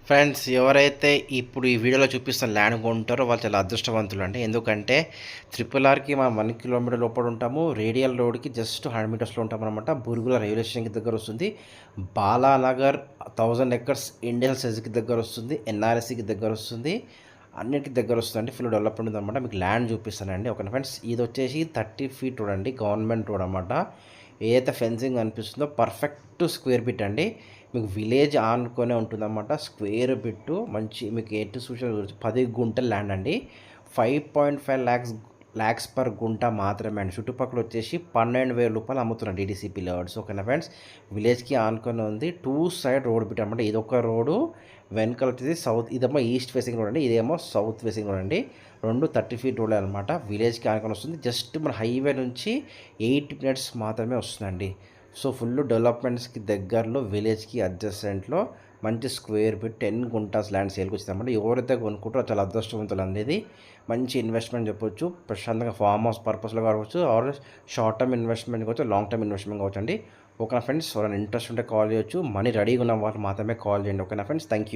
Friends, ఎవరైతే ఇప్పుడు ఈ వీడియోలో చూపిస్తున్న ల్యాండ్ కొంటారో వాళ్ళు చాలా అదృష్టవంతులు అండి. ఎందుకంటే RRRకి మనం 1 కిలోమీటర్ లోపల ఉంటాము. రేడియల్ రోడ్కి జస్ట్ 100 మీటర్స్లో ఉంటాం అనమాట. బురుగుల రైల్వే స్టేషన్కి దగ్గర వస్తుంది. బాలానగర్ 1000 ఎకర్స్ ఇండియన్ సెజ్కి దగ్గర వస్తుంది. NRSకి దగ్గర వస్తుంది. అన్నిటికి దగ్గర వస్తుందండి. ఫుల్ డెవలప్మెంట్ ఉందన్నమాట. మీకు ల్యాండ్ చూపిస్తానండి. ఓకే ఫ్రెండ్స్, ఇది వచ్చేసి 30 ఫీట్ రోడ్ అండి, గవర్నమెంట్ రోడ్ అనమాట. ఏదైతే ఫెన్సింగ్ అనిపిస్తుందో పర్ఫెక్ట్ స్క్వేర్ బిట్ అండి. మీకు విలేజ్ ఆనుకొనే ఉంటుందన్నమాట. స్క్వేర్ బిట్టు మంచి మీకు ఎటు చూసిన 10 గుంటల ల్యాండ్ అండి. 5.5 ల్యాక్స్ పర్ గుంట మాత్రమే అండి. చుట్టుపక్కల వచ్చేసి 12,000 రూపాయలు అమ్ముతున్నారు DDCP లేఅవుట్స్. ఓకేనా ఫ్రెండ్స్, విలేజ్కి ఆనుకొని ఉంది. 2 సైడ్ రోడ్ బిట్ అనమాట. ఇదొక రోడ్డు, వెనకాల వచ్చేసి సౌత్, ఇదేమో ఈస్ట్ ఫేసింగ్ రోడ్ అండి, ఇదేమో సౌత్ ఫేసింగ్ రోడ్ అండి. రెండు 30 ఫీట్ రోడ్ అనమాట. విలేజ్కి ఆనుకొని వస్తుంది. జస్ట్ మన హైవే నుంచి 8 మినిట్స్ మాత్రమే వస్తుందండి. సో ఫుల్ డెవలప్మెంట్స్కి దగ్గరలో, విలేజ్కి అడ్జస్టెంట్లో మంచి స్క్వేర్ ఫీట్ 10 గుంటాస్ ల్యాండ్ సేల్కి వచ్చిందన్నమాట. ఎవరైతే కొనుక్కుంటారో చాలా అదృష్టవంతులు అనేది. మంచి ఇన్వెస్ట్మెంట్ చెప్పొచ్చు. ప్రశాంతంగా ఫామ్ హౌస్ పర్పస్లో కావచ్చు, ఆర్ షార్ట్ టర్మ్ ఇన్వెస్ట్మెంట్ కావచ్చు, లాంగ్ టర్మ్ ఇన్వెస్ట్మెంట్ కావచ్చు అండి. ఓకేనా ఫ్రెండ్స్, ఎవరైనా ఇంట్రెస్ట్ ఉంటే కాల్ చేయొచ్చు. మనీ రెడీగా ఉన్న వాళ్ళు మాత్రమే కాల్ చేయండి. ఓకేనా ఫ్రెండ్స్, థ్యాంక్ యూ.